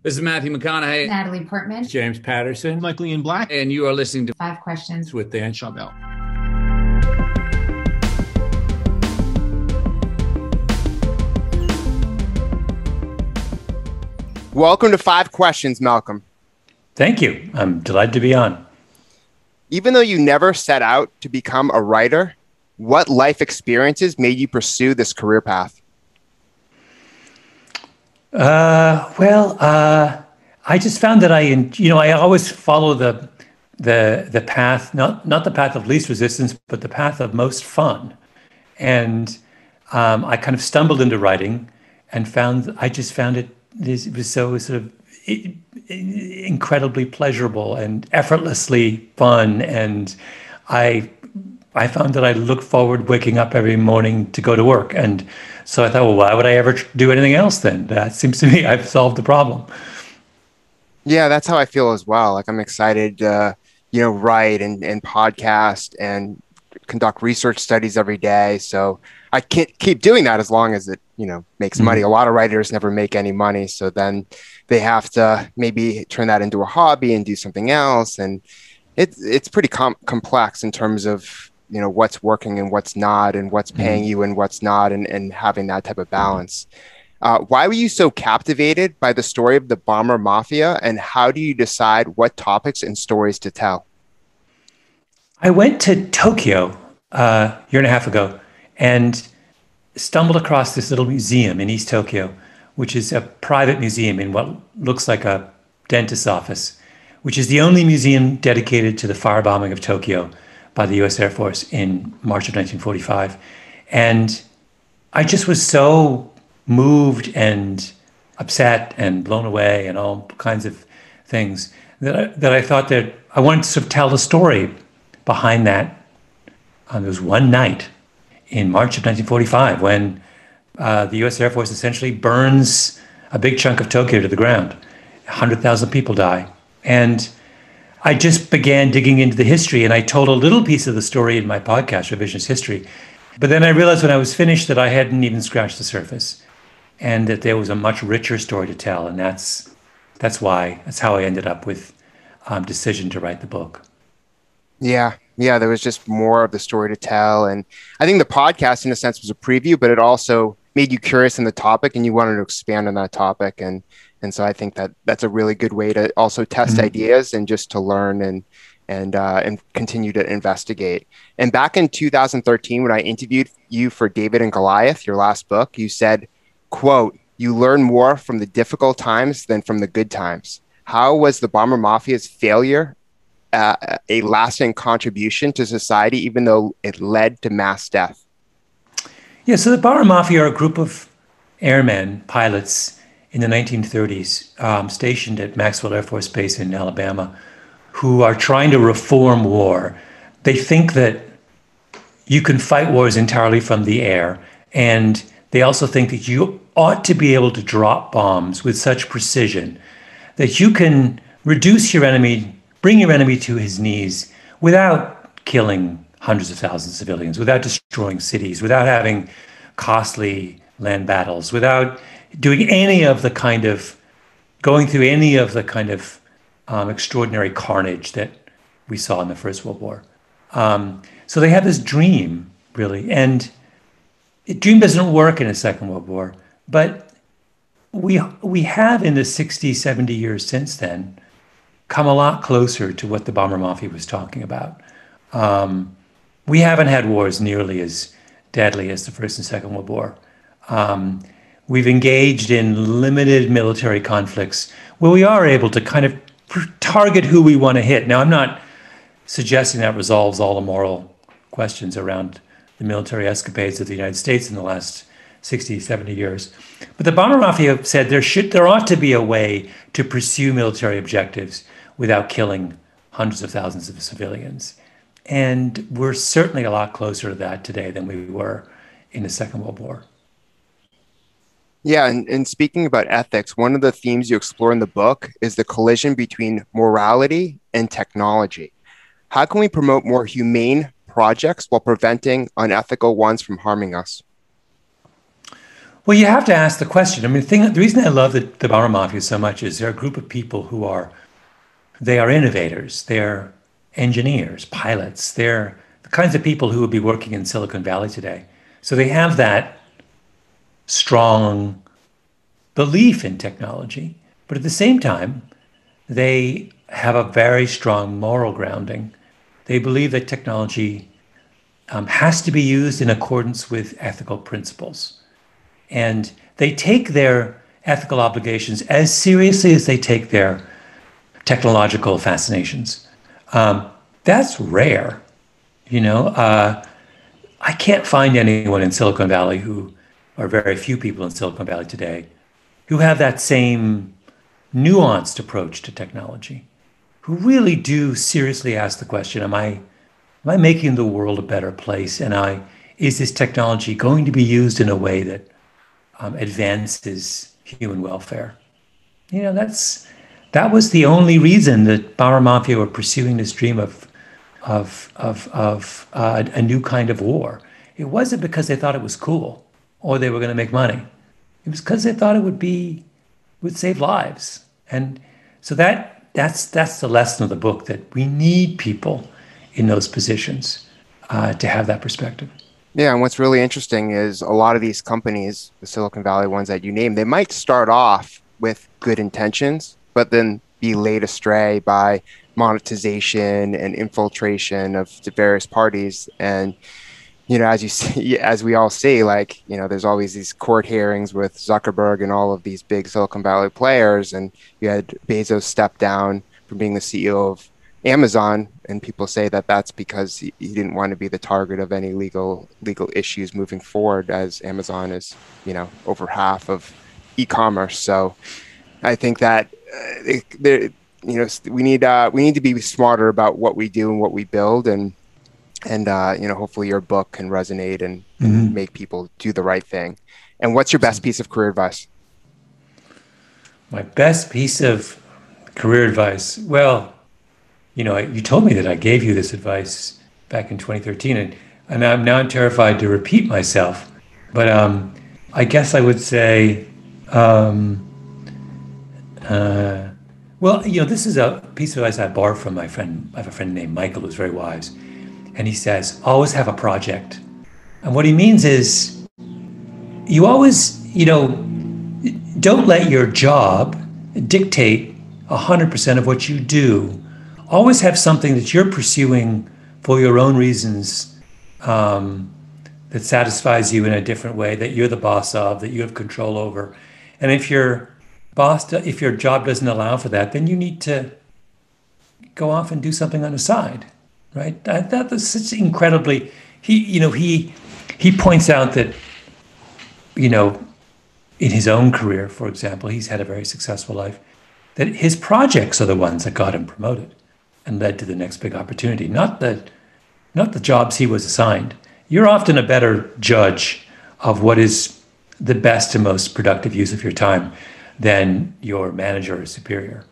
This is Matthew McConaughey. Natalie Portman. James Patterson. Michael Ian Black. And you are listening to 5 Questions with Dan Schawbel. Welcome to 5 Questions, Malcolm. Thank you. I'm delighted to be on. Even though you never set out to become a writer, what life experiences made you pursue this career path? I just found that I always follow the path, not the path of least resistance, but the path of most fun. And I kind of stumbled into writing and found it was so sort of incredibly pleasurable and effortlessly fun. And I found that I looked forward waking up every morning to go to work. And so I thought, well, why would I ever do anything else then? That seems to me I've solved the problem. Yeah, that's how I feel as well. Like I'm excited to, write and podcast and conduct research studies every day. So I can't keep doing that as long as it, makes money. A lot of writers never make any money. So then they have to maybe turn that into a hobby and do something else. And it's pretty complex in terms of, what's working and what's not and what's paying you and what's not and having that type of balance. Why were you so captivated by the story of the Bomber Mafia, and how do you decide what topics and stories to tell? I went to Tokyo a year and a half ago and stumbled across this little museum in East Tokyo, which is a private museum in what looks like a dentist's office, which is the only museum dedicated to the firebombing of Tokyo by the US Air Force in March of 1945. And I just was so moved and upset and blown away and all kinds of things that I thought that I wanted to sort of tell the story behind that. There was one night in March of 1945 when the US Air Force essentially burns a big chunk of Tokyo to the ground. 100,000 people die. And I just began digging into the history, and I told a little piece of the story in my podcast, Revisionist History. But then I realized when I was finished that I hadn't even scratched the surface, and that there was a much richer story to tell. And that's how I ended up with decision to write the book. Yeah, there was just more of the story to tell. And I think the podcast, in a sense, was a preview, but it also made you curious in the topic and you wanted to expand on that topic. And so I think that that's a really good way to also test ideas and just to learn and continue to investigate. And back in 2013, when I interviewed you for David and Goliath, your last book, you said, quote, "You learn more from the difficult times than from the good times." How was the Bomber Mafia's failure a lasting contribution to society, even though it led to mass death? Yeah, so the Bomber Mafia are a group of airmen, pilots in the 1930s, stationed at Maxwell Air Force Base in Alabama, who are trying to reform war. They think that you can fight wars entirely from the air, and they also think that you ought to be able to drop bombs with such precision that you can reduce your enemy, bring your enemy to his knees without killing hundreds of thousands of civilians, without destroying cities, without having costly land battles, without doing any of the kind of, going through any of the kind of extraordinary carnage that we saw in the First World War. So they have this dream, really, and dream doesn't work in a Second World War, but we have in the 60, 70 years since then come a lot closer to what the Bomber Mafia was talking about. We haven't had wars nearly as deadly as the First and Second World War. We've engaged in limited military conflicts where we are able to kind of target who we want to hit. Now, I'm not suggesting that resolves all the moral questions around the military escapades of the United States in the last 60, 70 years. But the Bomber Mafia said there ought to be a way to pursue military objectives without killing hundreds of thousands of civilians. And we're certainly a lot closer to that today than we were in the Second World War. Yeah, and speaking about ethics, one of the themes you explore in the book is the collision between morality and technology. How can we promote more humane projects while preventing unethical ones from harming us? Well, you have to ask the question. I mean, the reason I love the Bomber Mafia so much is they're a group of people they are innovators, they're engineers, pilots, they're the kinds of people who would be working in Silicon Valley today. So they have that strong belief in technology, but at the same time, they have a very strong moral grounding. They believe that technology has to be used in accordance with ethical principles. And they take their ethical obligations as seriously as they take their technological fascinations. That's rare, you know. I can't find anyone in Silicon Valley or very few people in Silicon Valley today, who have that same nuanced approach to technology, who really do seriously ask the question, am I making the world a better place? And is this technology going to be used in a way that advances human welfare? You know, that was the only reason that Bomber Mafia were pursuing this dream of a new kind of war. It wasn't because they thought it was cool or they were going to make money. It was because they thought it would save lives. And so that's the lesson of the book, that we need people in those positions to have that perspective. Yeah, and what's really interesting is a lot of these companies, the Silicon Valley ones that you name, they might start off with good intentions, but then be led astray by monetization and infiltration of the various parties. And, you know, as you see, as we all see, like, you know, there's always these court hearings with Zuckerberg and all of these big Silicon Valley players. And you had Bezos step down from being the CEO of Amazon, and people say that that's because he didn't want to be the target of any legal issues moving forward, as Amazon is, you know, over half of e-commerce. So I think that you know, we need to be smarter about what we do and what we build, and you know, hopefully your book can resonate and make people do the right thing. And what's your best piece of career advice? My best piece of career advice? Well, you know, you told me that I gave you this advice back in 2013, and I'm terrified to repeat myself. But I guess I would say, well, you know, this is a piece of advice I borrowed from my friend. I have a friend named Michael who's very wise, and he says, always have a project. And what he means is, you always, you know, don't let your job dictate 100% of what you do. Always have something that you're pursuing for your own reasons, that satisfies you in a different way, that you're the boss of, that you have control over. And if your job doesn't allow for that, then you need to go off and do something on the side, right? That was such incredibly. He points out that, you know, in his own career, for example, he's had a very successful life, that his projects are the ones that got him promoted and led to the next big opportunity, not the jobs he was assigned. You're often a better judge of what is the best and most productive use of your time than your manager or superior.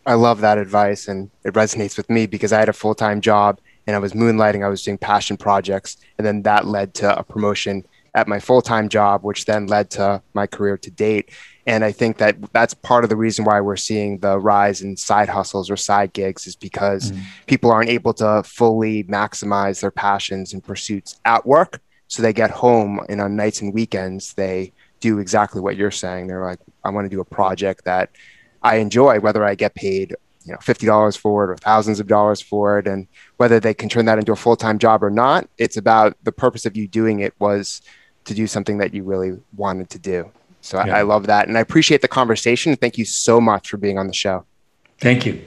I love that advice, and it resonates with me because I had a full-time job and I was moonlighting. I was doing passion projects, and then that led to a promotion at my full-time job, which then led to my career to date. And I think that that's part of the reason why we're seeing the rise in side hustles or side gigs, is because people aren't able to fully maximize their passions and pursuits at work. So they get home, and on nights and weekends, they do exactly what you're saying. They're like, I want to do a project that I enjoy, whether I get paid, you know, $50 for it or thousands of dollars for it. And whether they can turn that into a full-time job or not, it's about the purpose of you doing it was to do something that you really wanted to do. So yeah. I love that. And I appreciate the conversation. Thank you so much for being on the show. Thank you.